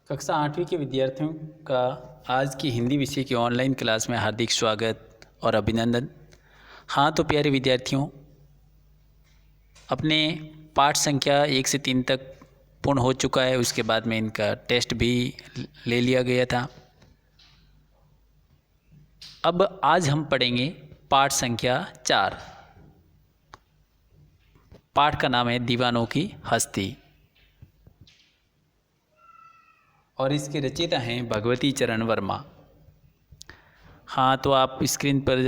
कक्षा 8वीं के विद्यार्थियों का आज की हिंदी विषय की ऑनलाइन क्लास में हार्दिक स्वागत और अभिनंदन। हाँ तो प्यारे विद्यार्थियों, अपने पाठ संख्या 1 से 3 तक पूर्ण हो चुका है। उसके बाद में इनका टेस्ट भी ले लिया गया था। अब आज हम पढ़ेंगे पाठ संख्या 4। पाठ का नाम है दीवानों की हस्ती और इसके रचयिता हैं भगवती चरण वर्मा। हाँ तो आप स्क्रीन पर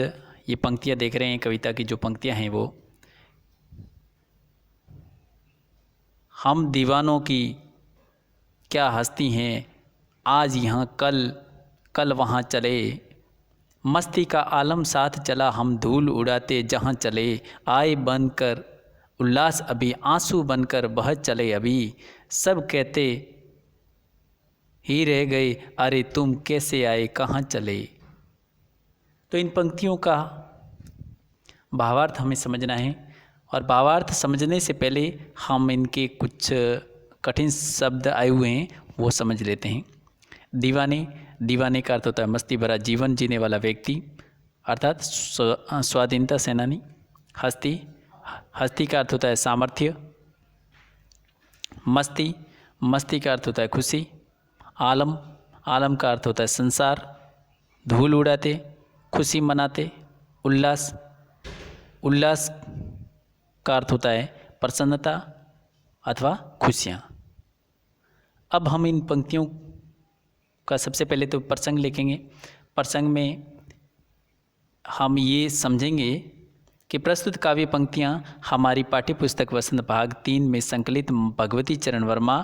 ये पंक्तियाँ देख रहे हैं। कविता की जो पंक्तियाँ हैं वो, हम दीवानों की क्या हस्ती हैं, आज यहाँ कल वहाँ चले, मस्ती का आलम साथ चला, हम धूल उड़ाते जहाँ चले, आए बनकर उल्लास अभी, आंसू बनकर बह चले अभी, सब कहते ही रह गए, अरे तुम कैसे आए कहाँ चले। तो इन पंक्तियों का भावार्थ हमें समझना है और भावार्थ समझने से पहले हम इनके कुछ कठिन शब्द आए हुए हैं वो समझ लेते हैं। दीवाने का अर्थ होता है मस्ती भरा जीवन जीने वाला व्यक्ति, अर्थात स्वाधीनता सेनानी। हस्ती का अर्थ होता है सामर्थ्य। मस्ती का अर्थ होता है खुशी। आलम का अर्थ होता है संसार। धूल उड़ाते, खुशी मनाते। उल्लास का अर्थ होता है प्रसन्नता अथवा खुशियाँ। अब हम इन पंक्तियों का सबसे पहले तो प्रसंग लिखेंगे। प्रसंग में हम ये समझेंगे कि प्रस्तुत काव्य पंक्तियाँ हमारी पाठ्यपुस्तक वसंत भाग 3 में संकलित भगवती चरण वर्मा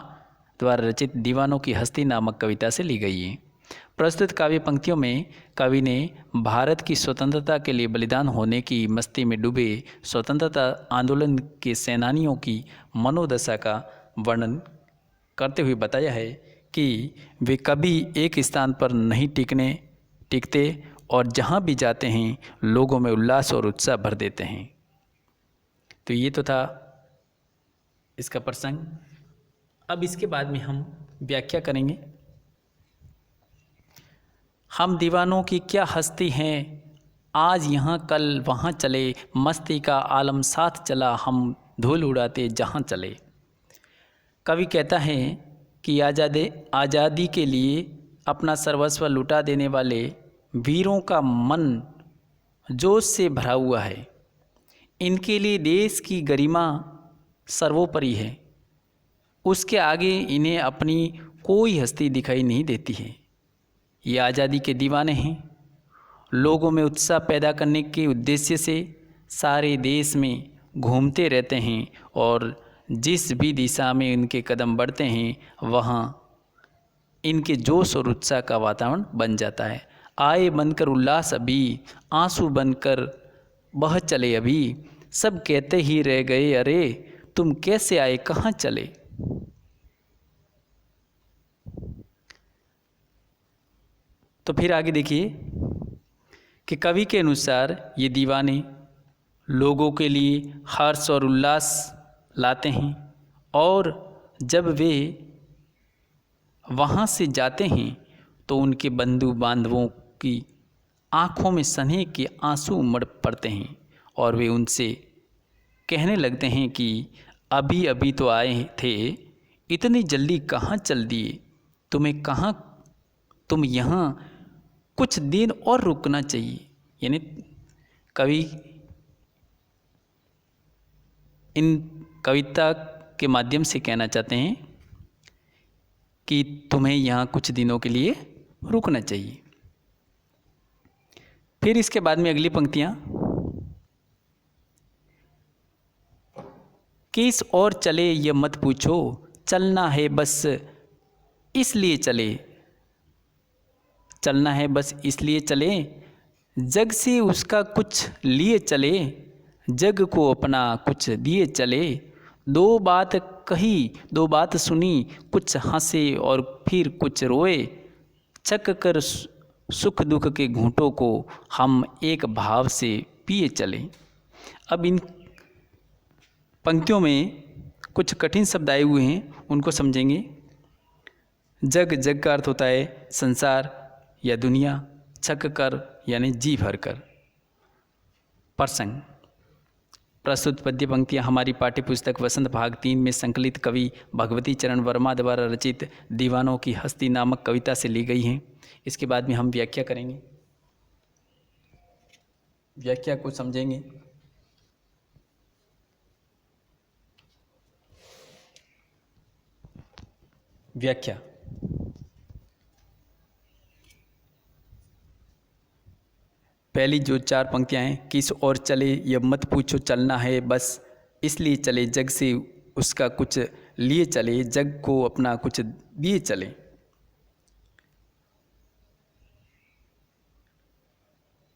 द्वारा रचित दीवानों की हस्ती नामक कविता से ली गई है। प्रस्तुत काव्य पंक्तियों में कवि ने भारत की स्वतंत्रता के लिए बलिदान होने की मस्ती में डूबे स्वतंत्रता आंदोलन के सेनानियों की मनोदशा का वर्णन करते हुए बताया है कि वे कभी एक स्थान पर नहीं टिकते और जहाँ भी जाते हैं लोगों में उल्लास और उत्साह भर देते हैं। तो ये तो था इसका प्रसंग। अब इसके बाद में हम व्याख्या करेंगे। हम दीवानों की क्या हस्ती हैं, आज यहाँ कल वहाँ चले, मस्ती का आलम साथ चला, हम धूल उड़ाते जहाँ चले। कवि कहता है कि आज़ादी के लिए अपना सर्वस्व लुटा देने वाले वीरों का मन जोश से भरा हुआ है। इनके लिए देश की गरिमा सर्वोपरि है। उसके आगे इन्हें अपनी कोई हस्ती दिखाई नहीं देती है। ये आज़ादी के दीवाने हैं। लोगों में उत्साह पैदा करने के उद्देश्य से सारे देश में घूमते रहते हैं और जिस भी दिशा में इनके कदम बढ़ते हैं वहाँ इनके जोश और उत्साह का वातावरण बन जाता है। आए बनकर उल्लास अभी, आंसू बनकर बह चले अभी, सब कहते ही रह गए, अरे तुम कैसे आए कहाँ चले। तो फिर आगे देखिए कि कवि के अनुसार ये दीवाने लोगों के लिए हर्ष और उल्लास लाते हैं और जब वे वहाँ से जाते हैं तो उनके बंधु बांधवों की आँखों में स्नेह के आंसू उमड़ पड़ते हैं और वे उनसे कहने लगते हैं कि अभी अभी तो आए थे, इतनी जल्दी कहाँ चल दिए, तुम यहाँ कुछ दिन और रुकना चाहिए। यानी कवि इन कविता के माध्यम से कहना चाहते हैं कि तुम्हें यहाँ कुछ दिनों के लिए रुकना चाहिए। फिर इसके बाद में अगली पंक्तियाँ, किस और चले ये मत पूछो, चलना है बस इसलिए चले, जग से उसका कुछ लिए चले, जग को अपना कुछ दिए चले। दो बात कही दो बात सुनी, कुछ हंसे और फिर कुछ रोए, छक कर सुख दुख के घूंटों को हम एक भाव से पिए चले। अब इन पंक्तियों में कुछ कठिन शब्द आए हुए हैं, उनको समझेंगे। जग, जग का अर्थ होता है संसार या दुनिया। छक कर यानी जी भर कर। प्रसंग। प्रस्तुत पद्य पंक्तियाँ हमारी पाठ्यपुस्तक वसंत भाग 3 में संकलित कवि भगवती चरण वर्मा द्वारा रचित दीवानों की हस्ती नामक कविता से ली गई हैं। इसके बाद में हम व्याख्या करेंगे, व्याख्या को समझेंगे। व्याख्या। पहली जो 4 पंक्तियाँ हैं, किस ओर चले ये मत पूछो चलना है बस, इसलिए चले जग से उसका कुछ लिए चले, जग को अपना कुछ दिए चले।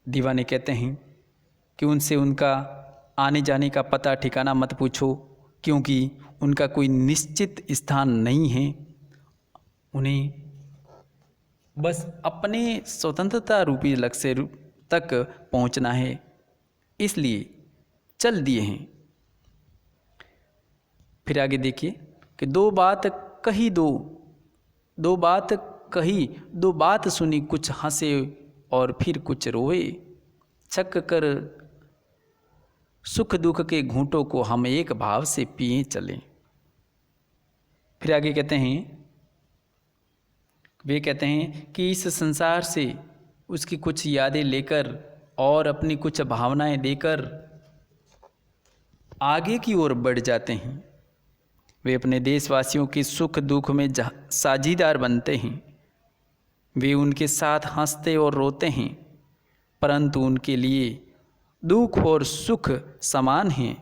दीवाने कहते हैं कि उनसे उनका आने जाने का पता ठिकाना मत पूछो, क्योंकि उनका कोई निश्चित स्थान नहीं है। उन्हें बस अपने स्वतंत्रता रूपी लक्ष्य तक पहुंचना है, इसलिए चल दिए हैं। फिर आगे देखिए कि दो बात कही, दो बात कही, दो बात सुनी, कुछ हंसे और फिर कुछ रोए, छक कर सुख दुख के घूंटों को हम एक भाव से पिए चले। फिर आगे कहते हैं, वे कहते हैं कि इस संसार से उसकी कुछ यादें लेकर और अपनी कुछ भावनाएं देकर आगे की ओर बढ़ जाते हैं। वे अपने देशवासियों के सुख दुख में साझीदार बनते हैं। वे उनके साथ हंसते और रोते हैं, परंतु उनके लिए दुख और सुख समान हैं।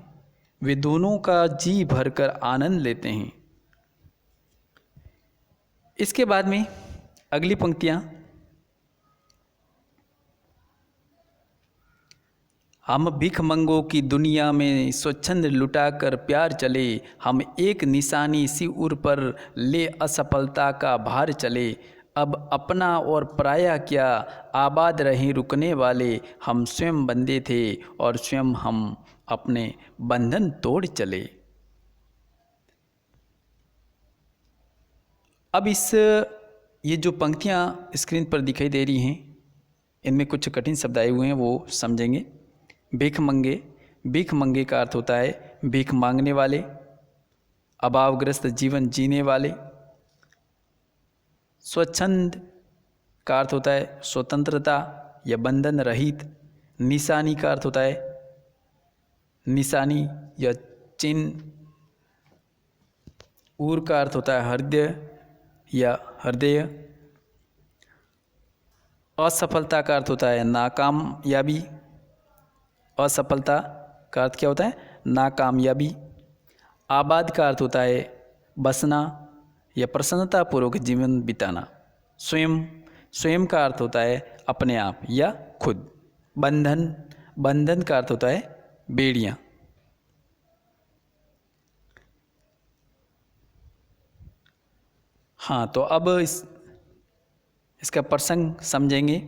वे दोनों का जी भरकर आनंद लेते हैं। इसके बाद में अगली पंक्तियाँ, हम भिखमंगों की दुनिया में स्वच्छंद लुटाकर प्यार चले, हम एक निशानी सी उर पर ले असफलता का भार चले। अब अपना और पराया क्या, आबाद रहे रुकने वाले, हम स्वयं बंदे थे और स्वयं हम अपने बंधन तोड़ चले। अब ये जो पंक्तियाँ स्क्रीन पर दिखाई दे रही हैं, इनमें कुछ कठिन शब्द आए हुए हैं, वो समझेंगे। भीख मंगे, भीख मंगे का अर्थ होता है भीख मांगने वाले, अभावग्रस्त जीवन जीने वाले। स्वच्छंद का अर्थ होता है स्वतंत्रता या बंधन रहित। निशानी का अर्थ होता है निशानी या चिन्ह। ऊर का अर्थ होता है हृदय या हृदय। असफलता का अर्थ होता है नाकामयाबी। असफलता का अर्थ क्या होता है? नाकामयाबी। आबाद का अर्थ होता है बसना या प्रसन्नतापूर्वक जीवन बिताना। स्वयं, स्वयं का अर्थ होता है अपने आप या खुद। बंधन, बंधन का अर्थ होता है बेड़ियाँ। हाँ, तो अब इसका प्रसंग समझेंगे।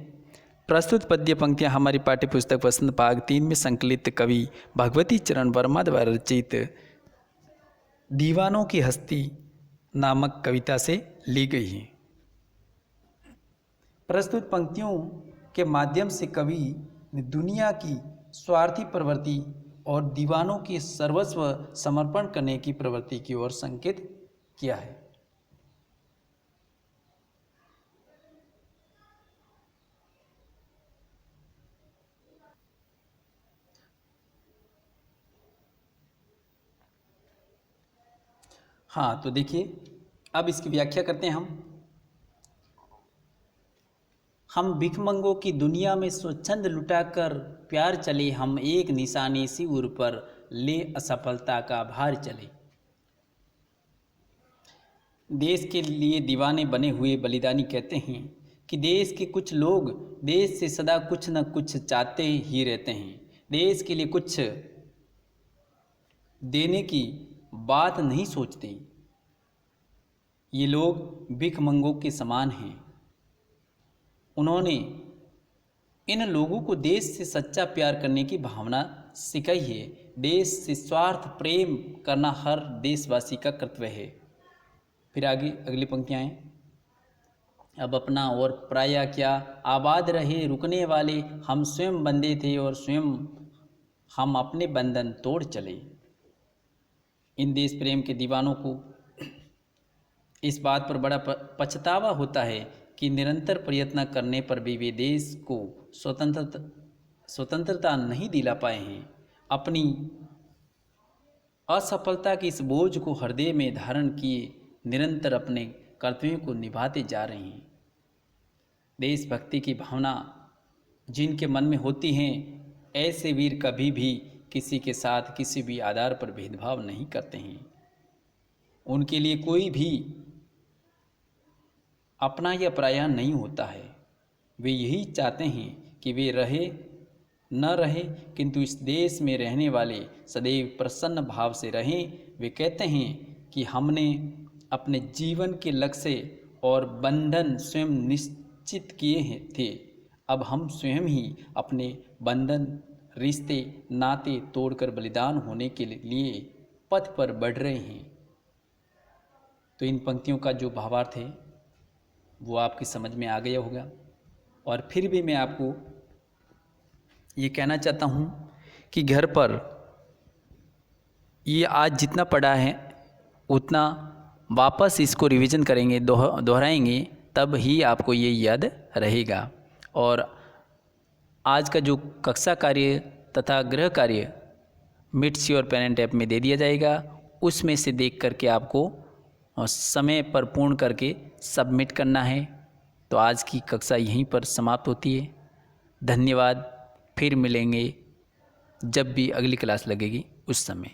प्रस्तुत पद्य पंक्तियाँ हमारी पाठ्यपुस्तक वसंत भाग 3 में संकलित कवि भगवती चरण वर्मा द्वारा रचित दीवानों की हस्ती नामक कविता से ली गई हैं। प्रस्तुत पंक्तियों के माध्यम से कवि ने दुनिया की स्वार्थी प्रवृत्ति और दीवानों की सर्वस्व समर्पण करने की प्रवृत्ति की ओर संकेत किया है। हाँ, तो देखिए अब इसकी व्याख्या करते हैं हम भिखमंगों की दुनिया में स्वच्छंद लुटाकर प्यार चले, हम एक निशानी सी उर पर ले असफलता का भार चले। देश के लिए दीवाने बने हुए बलिदानी कहते हैं कि देश के कुछ लोग देश से सदा कुछ न कुछ चाहते ही रहते हैं। देश के लिए कुछ देने की बात नहीं सोचते। ये लोग भिखमंगों के समान हैं। उन्होंने इन लोगों को देश से सच्चा प्यार करने की भावना सिखाई है। देश से स्वार्थ प्रेम करना हर देशवासी का कर्तव्य है। फिर आगे अगली पंक्तियाँ हैं। अब अपना और पराया क्या, आबाद रहे रुकने वाले, हम स्वयं बंदे थे और स्वयं हम अपने बंधन तोड़ चले। इन देश प्रेम के दीवानों को इस बात पर बड़ा पछतावा होता है कि निरंतर प्रयत्न करने पर भी वे देश को स्वतंत्रता नहीं दिला पाए हैं। अपनी असफलता की इस बोझ को हृदय में धारण किए निरंतर अपने कर्तव्यों को निभाते जा रहे हैं। देशभक्ति की भावना जिनके मन में होती हैं, ऐसे वीर कभी भी किसी के साथ किसी भी आधार पर भेदभाव नहीं करते हैं। उनके लिए कोई भी अपना या पराया नहीं होता है। वे यही चाहते हैं कि वे रहे न रहे, किंतु इस देश में रहने वाले सदैव प्रसन्न भाव से रहें। वे कहते हैं कि हमने अपने जीवन के लक्ष्य और बंधन स्वयं निश्चित किए थे, अब हम स्वयं ही अपने बंधन रिश्ते नाते तोड़कर बलिदान होने के लिए पथ पर बढ़ रहे हैं। तो इन पंक्तियों का जो भावार्थ है वो आपकी समझ में आ गया होगा। और फिर भी मैं आपको ये कहना चाहता हूँ कि घर पर ये आज जितना पढ़ा है उतना वापस इसको रिवीजन करेंगे, दोहराएंगे, तब ही आपको ये याद रहेगा। और आज का जो कक्षा कार्य तथा गृह कार्य मिट्स और पेन एंड टैप में दे दिया जाएगा, उसमें से देख करके आपको समय पर पूर्ण करके सबमिट करना है। तो आज की कक्षा यहीं पर समाप्त होती है। धन्यवाद। फिर मिलेंगे जब भी अगली क्लास लगेगी उस समय।